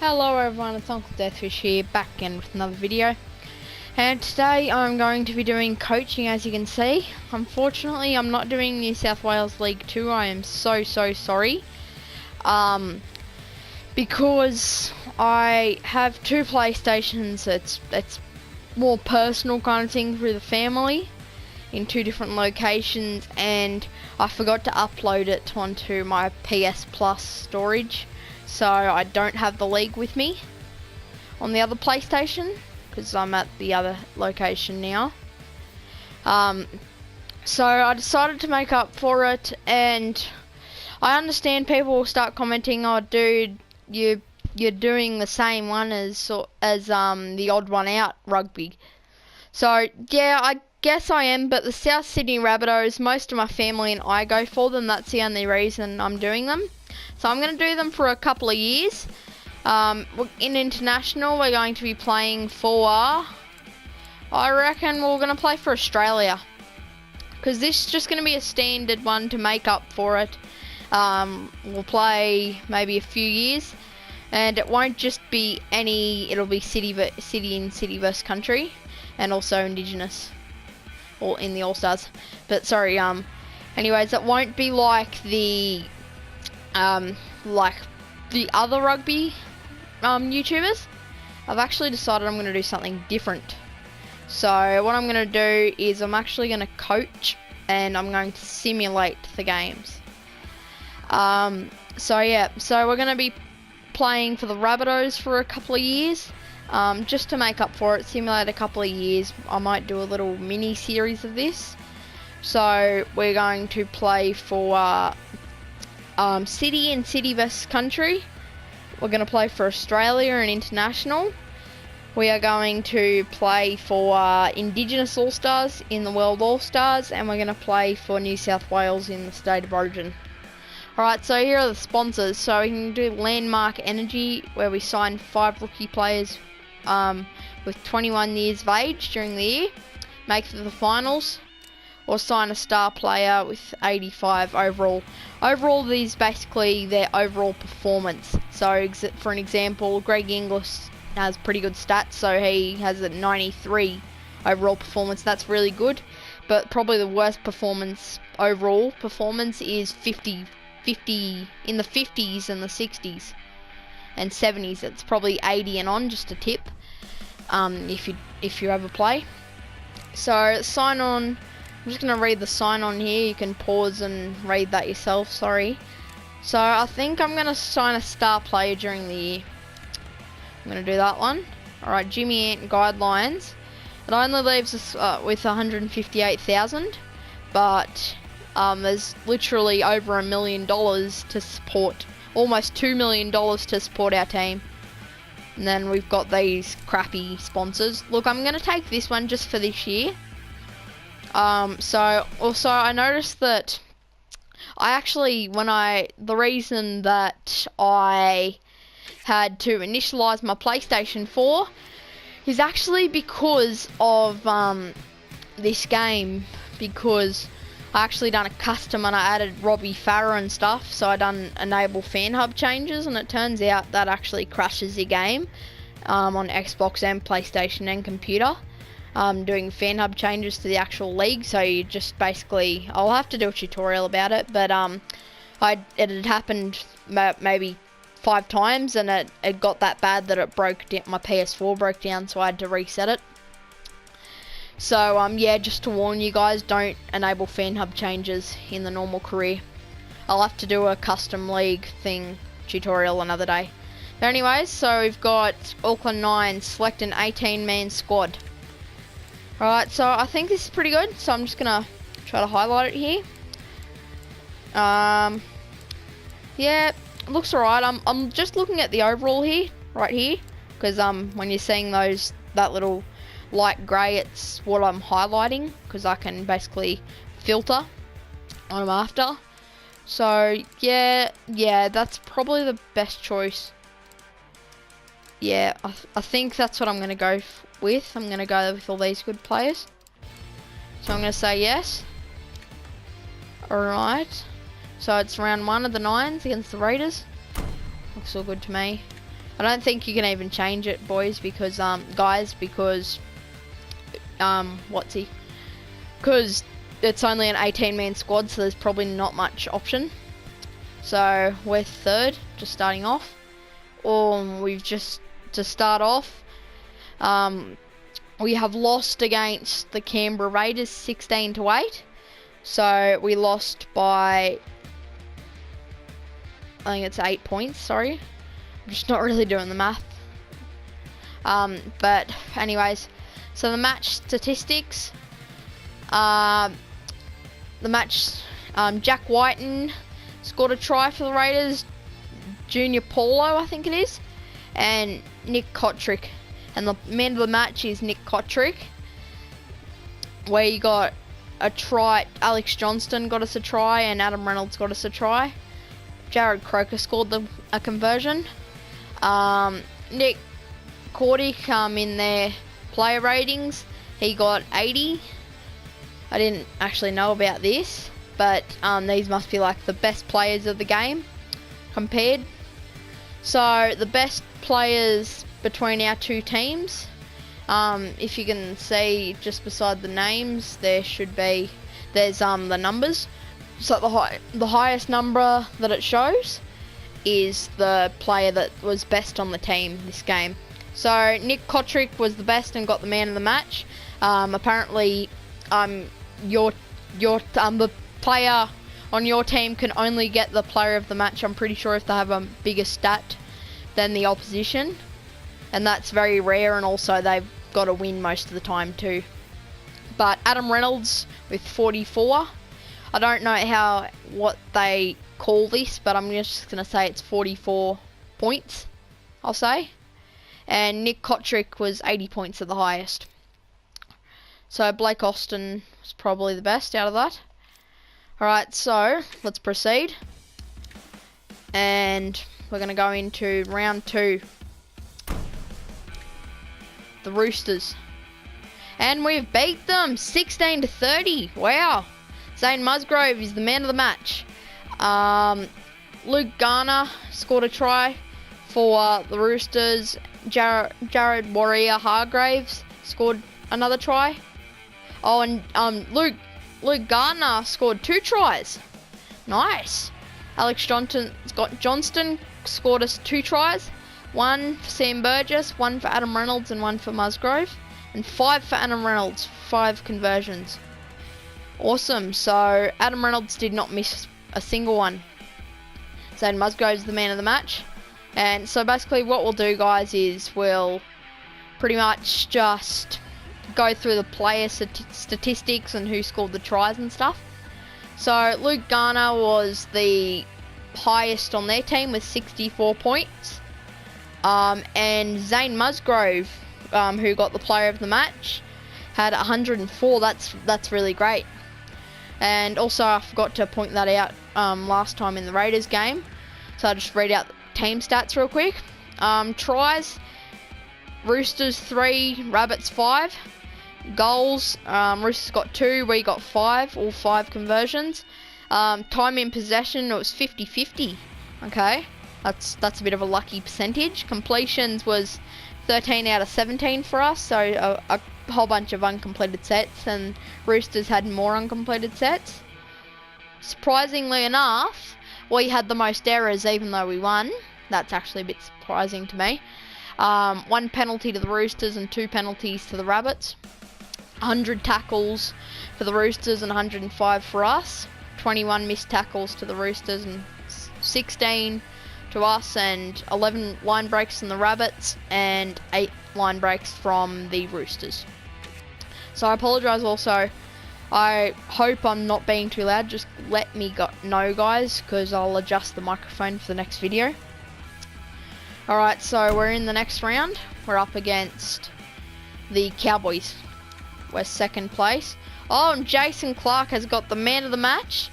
Hello everyone, it's Uncle Deathwish here, back again with another video. And today I'm going to be doing coaching, as you can see. Unfortunately, I'm not doing New South Wales League 2, I am so sorry. Because I have two PlayStations, it's more personal kind of thing through the family, in two different locations, and I forgot to upload it onto my PS Plus storage. So I don't have the league with me on the other PlayStation because I'm at the other location now. So I decided to make up for it, and I understand people will start commenting, "Oh, dude, you're doing the same one as the odd one out rugby." So yeah, I guess I am, but the South Sydney Rabbitohs, most of my family and I go for them. That's the only reason I'm doing them. So I'm going to do them for a couple of years. In international, we're going to be playing for, I reckon we're going to play for Australia, because this is just going to be a standard one to make up for it. We'll play maybe a few years, and it won't just be it'll be city versus country, and also Indigenous, or in the All-Stars. But sorry, anyways, it won't be like the other rugby YouTubers. I've actually decided I'm going to do something different. So what I'm going to do is I'm actually going to coach, and I'm going to simulate the games. So yeah, so we're going to be playing for the Rabbitohs for a couple of years, just to make up for it, simulate a couple of years. I might do a little mini series of this. So we're going to play for city and city versus country. We're going to play for Australia and international. We are going to play for Indigenous All-Stars in the World All-Stars, and we're going to play for New South Wales in the State of Origin. Alright, so here are the sponsors. So we can do Landmark Energy, where we sign 5 rookie players with 21 years of age during the year, make it to the finals, or sign a star player with 85 overall. Overall, these basically their overall performance. So for an example, Greg Inglis has pretty good stats, so he has a 93 overall performance. That's really good, but probably the worst overall performance is 50 in the 50s and the 60s and 70s. It's probably 80 and on, just a tip, if you ever play. So sign on. I'm just going to read the sign-on here. You can pause and read that yourself, sorry. So I think I'm going to sign a star player during the year. I'm going to do that one. Alright, Jimmy Ant guidelines. It only leaves us with 158,000, but there's literally over $1 million to support, almost $2 million to support our team. And then we've got these crappy sponsors. Look, I'm going to take this one just for this year. So also I noticed that the reason that I had to initialize my PlayStation 4 is actually because of this game, because I actually done a custom and I added Robbie Farah and stuff. So I done enable fan hub changes, and it turns out that actually crashes your game on Xbox and PlayStation and computer. Doing fan hub changes to the actual league, so you just basically, I'll have to do a tutorial about it, but it had happened maybe 5 times, and it got that bad that it broke down, my PS4 broke down, so I had to reset it. So yeah, just to warn you guys, don't enable fan hub changes in the normal career. I'll have to do a custom league thing tutorial another day. But anyways, so we've got Auckland 9, select an 18-man squad. Alright, so I think this is pretty good, so I'm just gonna try to highlight it here. Yeah, it looks alright. I'm just looking at the overall here, right here, because when you're seeing that little light grey, it's what I'm highlighting, because I can basically filter what I'm after. So yeah, that's probably the best choice. Yeah, I think that's what I'm gonna go with. I'm going to go with all these good players. So I'm going to say yes. Alright. So it's round 1 of the 9s against the Raiders. Looks all good to me. I don't think you can even change it, boys, because guys, because because it's only an 18-man squad, so there's probably not much option. So we're third, just starting off. Or we've just, to start off, we have lost against the Canberra Raiders 16-8. So we lost by, I think it's 8 points, sorry. I'm just not really doing the math. But anyways, so the match statistics. The match, Jack Whiten scored a try for the Raiders. Junior Paulo, I think it is. And Nick Kotrick. And the man of the match is Nick Kotrick. Where you got a try, Alex Johnston got us a try, and Adam Reynolds got us a try. Jared Croker scored a conversion. Nick Cordick, in their player ratings, he got 80. I didn't actually know about this, but these must be like the best players of the game compared. So the best players between our two teams, if you can see just beside the names, there's the numbers. So the highest number that it shows is the player that was best on the team this game. So Nick Kotrick was the best and got the man of the match. Apparently, the player on your team can only get the player of the match, I'm pretty sure, if they have a bigger stat than the opposition, and that's very rare, and also they've got to win most of the time too. But Adam Reynolds with 44. I don't know what they call this, but I'm just going to say it's 44 points, I'll say. And Nick Kotrick was 80 points at the highest. So Blake Austin was probably the best out of that. Alright, so let's proceed. And we're going to go into round 2. The Roosters. And we've beat them 16-30. Wow. Zane Musgrove is the man of the match. Luke Garner scored a try for the Roosters. Jared Warrior Hargraves scored another try. Oh, and Luke Garner scored 2 tries. Nice. Alex Johnston scored us 2 tries. 1 for Sam Burgess, 1 for Adam Reynolds, and 1 for Musgrove. And 5 for Adam Reynolds, 5 conversions. Awesome. So Adam Reynolds did not miss a single one. Zane Musgrove's the man of the match. And so basically what we'll do, guys, is we'll pretty much just go through the player statistics and who scored the tries and stuff. So Luke Garner was the highest on their team with 64 points. And Zane Musgrove, who got the player of the match, had 104. That's really great. And also I forgot to point that out last time in the Raiders game. So I'll just read out the team stats real quick. Tries, Roosters 3, Rabbits 5. Goals, Roosters got 2, we got 5, all 5 conversions. Time in possession, it was 50-50. Okay, that's a bit of a lucky percentage. Completions was 13 out of 17 for us, so a whole bunch of uncompleted sets, and Roosters had more uncompleted sets. Surprisingly enough, we had the most errors even though we won. That's actually a bit surprising to me. 1 penalty to the Roosters and 2 penalties to the Rabbits. 100 tackles for the Roosters and 105 for us. 21 missed tackles to the Roosters and 16 to us, and 11 line breaks from the Rabbits and 8 line breaks from the Roosters. So I apologise also. I hope I'm not being too loud. Just let me know, guys, because I'll adjust the microphone for the next video. Alright, so we're in the next round. We're up against the Cowboys. We're second place. Oh, and Jason Clark has got the man of the match.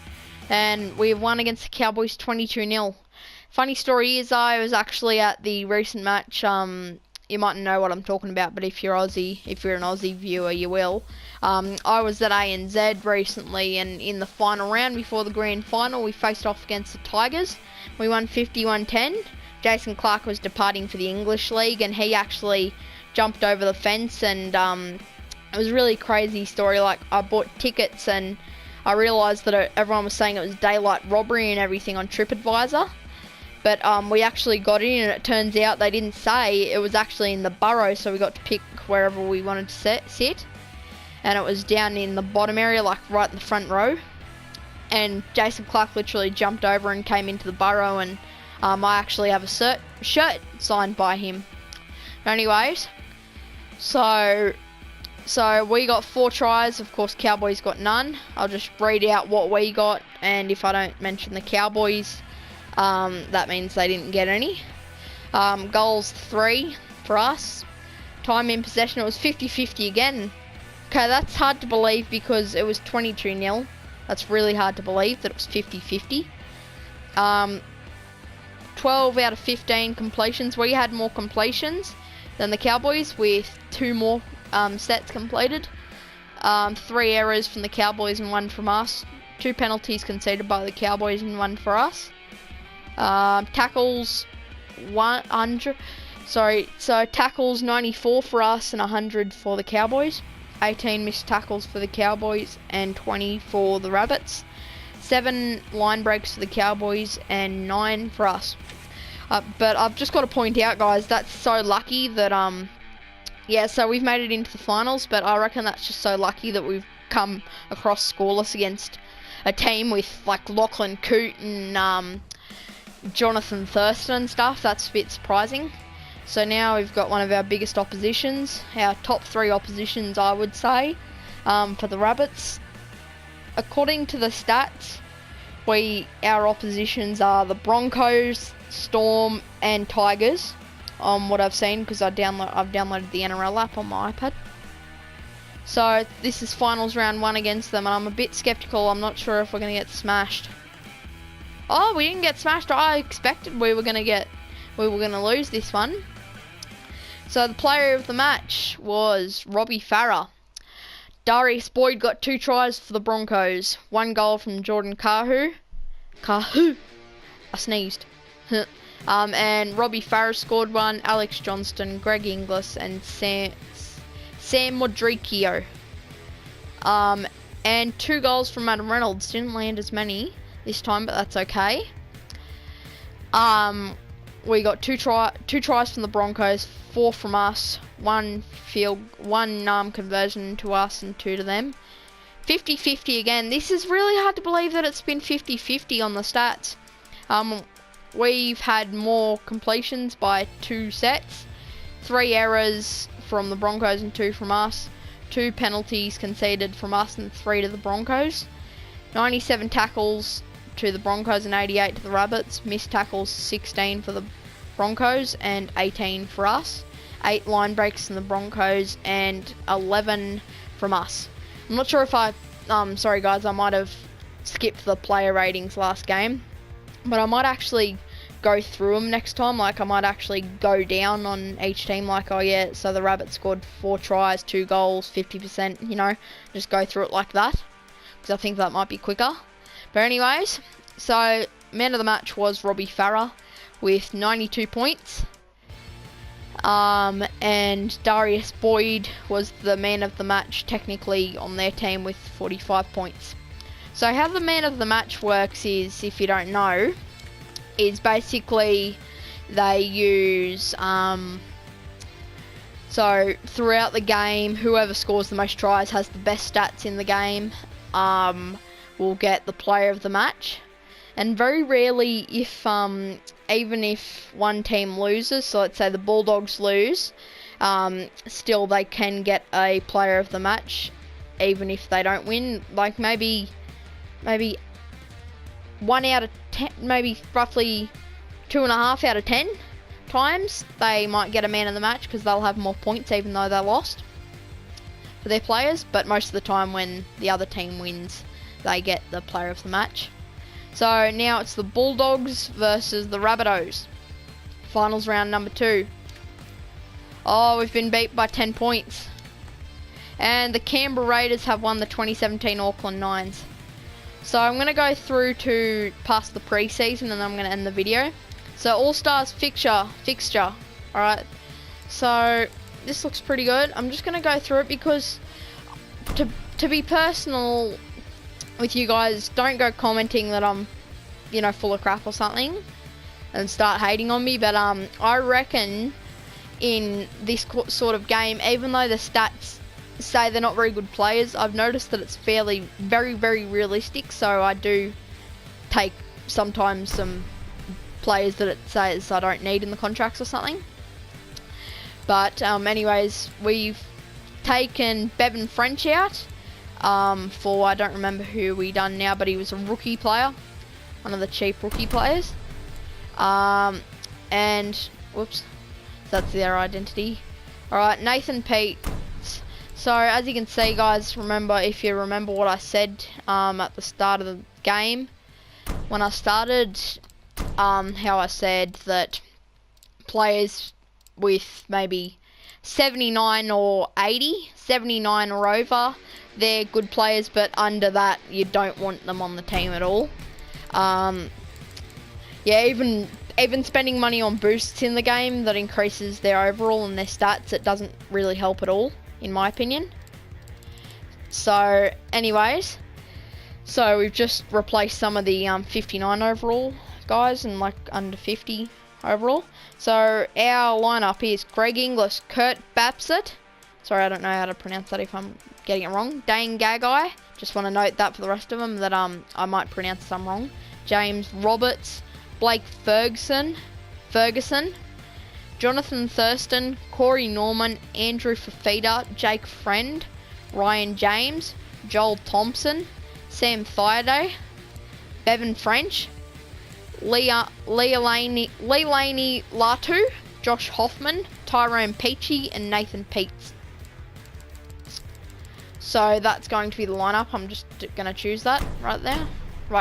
And we've won against the Cowboys 22-0. Funny story is I was actually at the recent match. You might know what I'm talking about, but if you're an Aussie viewer, you will. I was at ANZ recently, and in the final round before the grand final, we faced off against the Tigers. We won 51-10. Jason Clark was departing for the English League, and he actually jumped over the fence, and it was a really crazy story. Like, I bought tickets, and I realised that everyone was saying it was daylight robbery and everything on TripAdvisor. But we actually got in, and it turns out they didn't say it was actually in the Burrow, so we got to pick wherever we wanted to sit. And it was down in the bottom area, like right in the front row. And Jason Clark literally jumped over and came into the Burrow, and I actually have a shirt signed by him. Anyways, so we got 4 tries. Of course, Cowboys got none. I'll just read out what we got, and if I don't mention the Cowboys, that means they didn't get any. Goals 3 for us. Time in possession, it was 50-50 again. Okay, that's hard to believe because it was 22-0. That's really hard to believe that it was 50-50. 12 out of 15 completions. We had more completions than the Cowboys, with 2 more sets completed. 3 errors from the Cowboys and 1 from us. 2 penalties conceded by the Cowboys and 1 for us. Tackles 100. So tackles 94 for us and 100 for the Cowboys. 18 missed tackles for the Cowboys and 20 for the Rabbits. 7 line breaks for the Cowboys and 9 for us. But I've just got to point out, guys, that's so lucky that yeah, so we've made it into the finals, but I reckon that's just so lucky that we've come across scoreless against a team with like Lachlan Coote and Jonathan Thurston and stuff. That's a bit surprising. So now we've got one of our biggest oppositions, our top 3 oppositions, I would say, for the Rabbits. According to the stats, our oppositions are the Broncos, Storm, and Tigers. What I've seen, because I've downloaded the NRL app on my iPad. So this is finals round 1 against them, and I'm a bit skeptical. I'm not sure if we're going to get smashed. Oh, we didn't get smashed. I expected we were going to lose this one. So the player of the match was Robbie Farah. Darius Boyd got 2 tries for the Broncos. 1 goal from Jordan Kahu. I sneezed. And Robbie Farah scored 1. Alex Johnston, Greg Inglis, and Sam Modricchio. And 2 goals from Adam Reynolds. Didn't land as many this time, but that's okay. We got 2 tries from the Broncos, 4 from us, 1 conversion to us and 2 to them. 50-50 again. This is really hard to believe that it's been 50-50 on the stats. We've had more completions by 2 sets, 3 errors from the Broncos and 2 from us, 2 penalties conceded from us and 3 to the Broncos, 97 tackles to the Broncos and 88 to the Rabbits, missed tackles 16 for the Broncos and 18 for us, 8 line breaks from the Broncos and 11 from us. I'm not sure if sorry guys, I might have skipped the player ratings last game, but I might actually go through them next time. Like, I might actually go down on each team, like, oh yeah, so the Rabbits scored 4 tries, 2 goals, 50%, you know, just go through it like that, because I think that might be quicker. But anyways, so man of the match was Robbie Farah with 92 points. And Darius Boyd was the man of the match technically on their team with 45 points. So how the man of the match works is, if you don't know, is basically they use so throughout the game, whoever scores the most tries, has the best stats in the game, will get the player of the match. And very rarely, if even if one team loses, so let's say the Bulldogs lose, still they can get a player of the match, even if they don't win. Like maybe 1 out of 10, maybe roughly 2.5 out of 10 times they might get a man of the match, because they'll have more points even though they lost for their players. But most of the time when the other team wins, they get the player of the match. So now it's the Bulldogs versus the Rabbitohs. Finals round number 2. Oh, we've been beat by 10 points. And the Canberra Raiders have won the 2017 Auckland Nines. So I'm going to go through to past the pre-season, and I'm going to end the video. So All-Stars fixture. Alright. So this looks pretty good. I'm just gonna go through it because to be personal with you guys, don't go commenting that I'm, you know, full of crap or something and start hating on me. But I reckon in this sort of game, even though the stats say they're not very good players, I've noticed that it's very realistic. So I do take sometimes some players that it says I don't need in the contracts or something. But anyways, we've taken Bevan French out for, I don't remember who we done now, but he was a rookie player, one of the cheap rookie players. And whoops, that's their identity. Alright, Nathan Peets. So as you can see, guys, if you remember what I said at the start of the game when I started, how I said that players with maybe 79 or 80, 79 or over, they're good players, but under that you don't want them on the team at all. Yeah, even spending money on boosts in the game that increases their overall and their stats, it doesn't really help at all, in my opinion. So anyways, so we've just replaced some of the 59 overall guys and like under 50 overall. So our lineup is Greg Inglis, Kurt Bapsett. Sorry, I don't know how to pronounce that if I'm getting it wrong. Dane Gagai. Just want to note that for the rest of them that I might pronounce some wrong. James Roberts, Blake Ferguson, Jonathan Thurston, Corey Norman, Andrew Fafita, Jake Friend, Ryan James, Joel Thompson, Sam Thaiday, Bevan French, Lee Laney Latu, Josh Hoffman, Tyrone Peachy, and Nathan Peets. So that's going to be the lineup. I'm just going to choose that right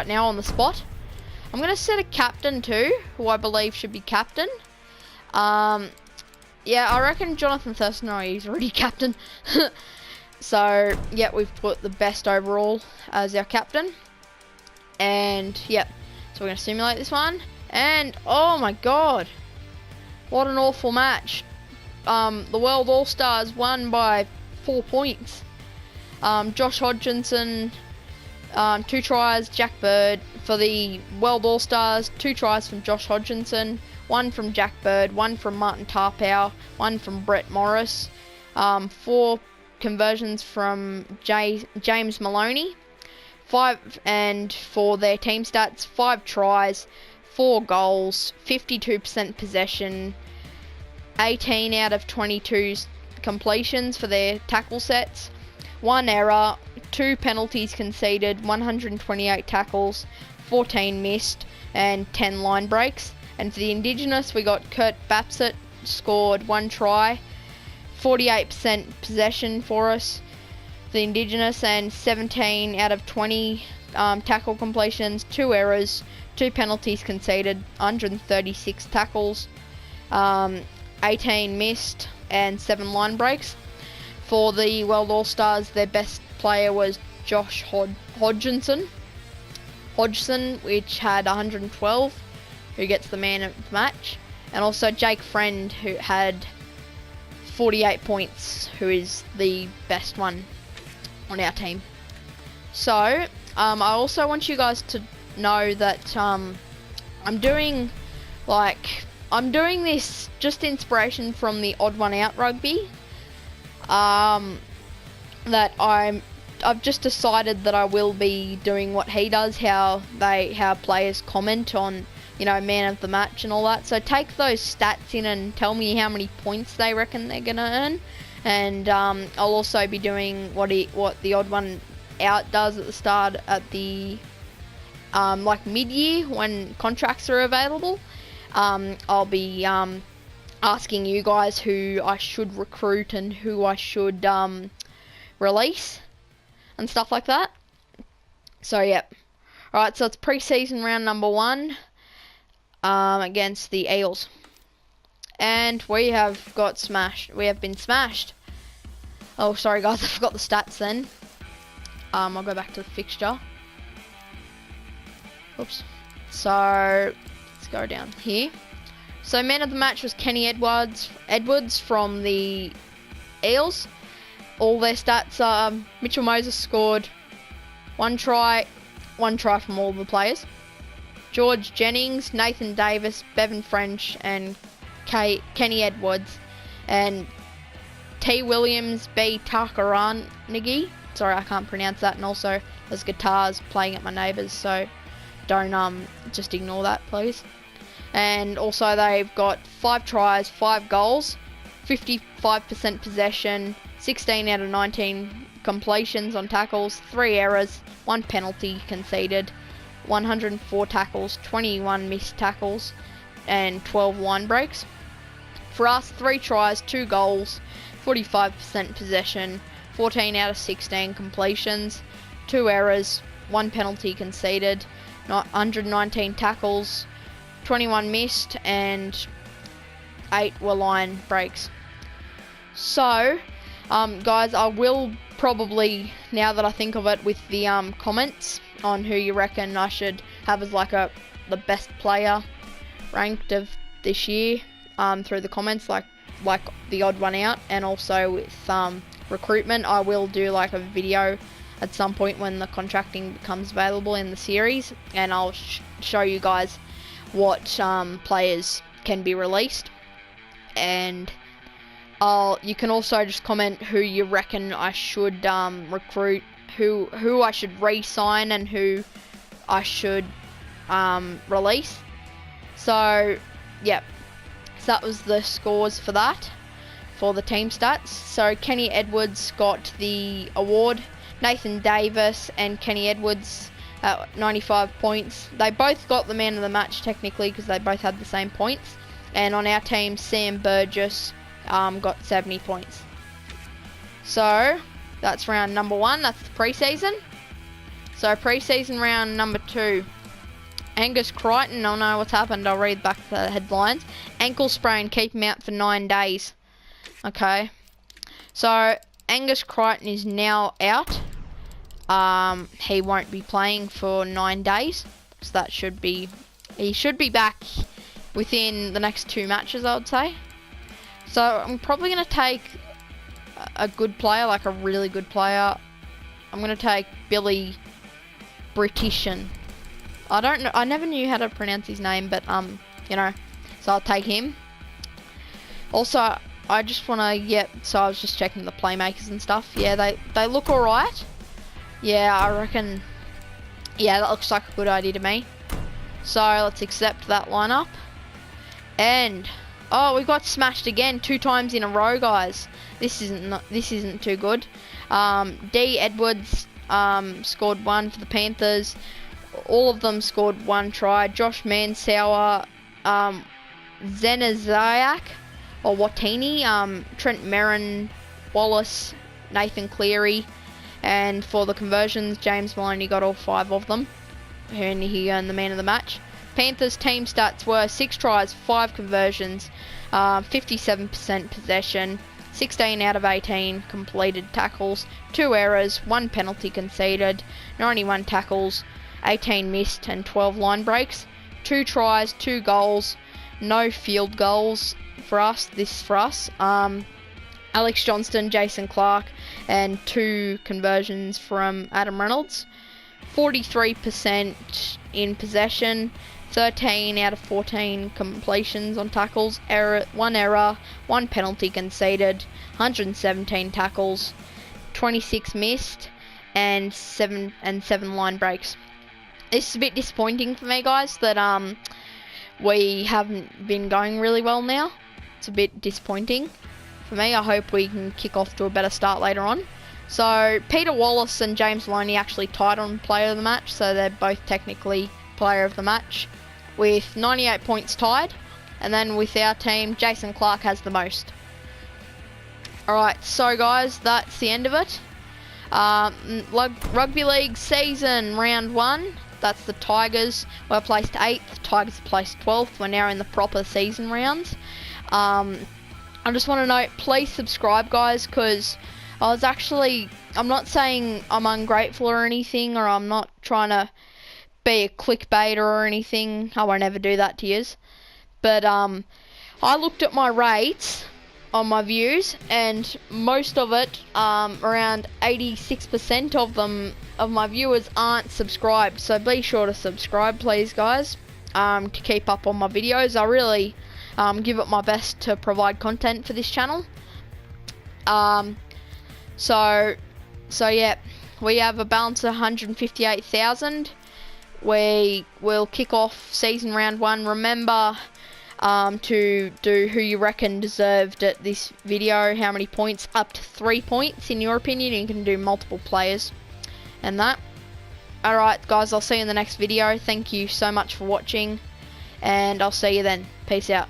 now on the spot. I'm going to set a captain too, who I believe should be captain. Yeah, I reckon Jonathan Thurston, he's already captain. So, yeah, we've put the best overall as our captain. And, yep. So we're going to simulate this one. And, oh my god. What an awful match. The World All-Stars won by 4 points. Josh Hodgkinson, 2 tries. Jack Bird. For the World All-Stars, 2 tries from Josh Hodgkinson. 1 from Jack Bird. 1 from Martin Tarpow. 1 from Brett Morris. 4 conversions from James Maloney. 5, and for their team stats, 5 tries, 4 goals, 52% possession, 18 out of 22 completions for their tackle sets, 1 error, 2 penalties conceded, 128 tackles, 14 missed, and 10 line breaks. And for the Indigenous, we got Kurt Bapsett, scored 1 try, 48% possession for us, the Indigenous, and 17 out of 20 tackle completions, 2 errors, 2 penalties conceded, 136 tackles, 18 missed, and 7 line breaks. For the World All-Stars, their best player was Josh Hodgson, which had 112, who gets the man of the match, and also Jake Friend, who had 48 points, who is the best one on our team. So, I also want you guys to know that I'm doing this just inspiration from the Odd One Out rugby. That I've just decided that I will be doing what he does, how players comment on, you know, man of the match and all that. So take those stats in and tell me how many points they reckon they're gonna earn. And I'll also be doing what the Odd One Out does at the start, at the like mid-year when contracts are available. I'll be asking you guys who I should recruit and who I should release and stuff like that. So yep. Alright, so it's pre-season round number 1 against the Eels. And we have got smashed. We have been smashed. Oh, sorry guys, I forgot the stats then. I'll go back to the fixture. Oops. So, let's go down here. So man of the match was Kenny Edwards from the Eels. All their stats are Mitchell Moses scored one try from all the players. George Jennings, Nathan Davis, Bevan French, and Kenny Edwards, and T. Williams, B. Takaranagi. Sorry, I can't pronounce that. And also, there's guitars playing at my neighbours, so don't just ignore that, please. And also, they've got 5 tries, 5 goals, 55% possession, 16 out of 19 completions on tackles, 3 errors, 1 penalty conceded, 104 tackles, 21 missed tackles, and 12 line breaks. For us, 3 tries, 2 goals, 45% possession, 14 out of 16 completions, 2 errors, 1 penalty conceded, 119 tackles, 21 missed, and 8 were line breaks. So, guys, I will probably, now that I think of it, with the comments on who you reckon I should have as like the best player ranked of this year, through the comments, like the odd one out, and also with recruitment, I will do like a video at some point when the contracting becomes available in the series, and I'll show you guys what players can be released, and you can also just comment who you reckon I should recruit, who I should re-sign, and who I should release. So, yep. So that was the scores for that, for the team stats. So Kenny Edwards got the award. Nathan Davis and Kenny Edwards at 95 points. They both got the man of the match technically because they both had the same points. And on our team, Sam Burgess got 70 points. So that's round number 1. That's the preseason. So preseason round number 2. Angus Crichton, oh no, what's happened? I'll read back the headlines. Ankle sprain, keep him out for 9 days. Okay. So Angus Crichton is now out. He won't be playing for 9 days. So he should be back within the next 2 matches, I would say. So I'm probably going to take a good player, like a really good player. I'm going to take Billy Britishan. I don't know. I never knew how to pronounce his name, but you know, so I'll take him. Also, I just want to so I was just checking the playmakers and stuff. Yeah, they look all right. Yeah, I reckon. Yeah, that looks like a good idea to me. So let's accept that lineup. And we got smashed again 2 times in a row, guys. This isn't too good. D. Edwards scored 1 for the Panthers. All of them scored 1 try. Josh Mansauer, Zenaziak, or Watini, Trent Merrin, Wallace, Nathan Cleary, and for the conversions, James Maloney got all 5 of them, and he earned the man of the match. Panthers team stats were 6 tries, 5 conversions, 57% possession, 16 out of 18 completed tackles, 2 errors, 1 penalty conceded, 91 tackles, 18 missed, and 12 line breaks. 2 tries, 2 goals, no field goals for us. Alex Johnston, Jason Clark, and 2 conversions from Adam Reynolds. 43% in possession, 13 out of 14 completions on tackles, 1 error, 1 penalty conceded, 117 tackles, 26 missed, and 7 line breaks. This is a bit disappointing for me, guys, that we haven't been going really well now. It's a bit disappointing for me. I hope we can kick off to a better start later on. So Peter Wallace and James Loney actually tied on player of the match, so they're both technically player of the match with 98 points tied. And then with our team, Jason Clark has the most. Alright, so guys, that's the end of it. Rugby League season round 1. That's the Tigers. We're placed 8th. Tigers are placed 12th. We're now in the proper season rounds. I just want to note, please subscribe, guys, because I'm not saying I'm ungrateful or anything, or I'm not trying to be a clickbaiter or anything. I won't ever do that to yous. But I looked at my rates on my views, and most of it, around 86% of them, of my viewers, aren't subscribed. So be sure to subscribe, please, guys, to keep up on my videos. I really give it my best to provide content for this channel. So yeah, we have a balance of 158,000. We will kick off season round 1. Remember to do who you reckon deserved at this video, how many points, up to 3 points in your opinion. You can do multiple players and that. Alright guys, I'll see you in the next video. Thank you so much for watching, and I'll see you then. Peace out.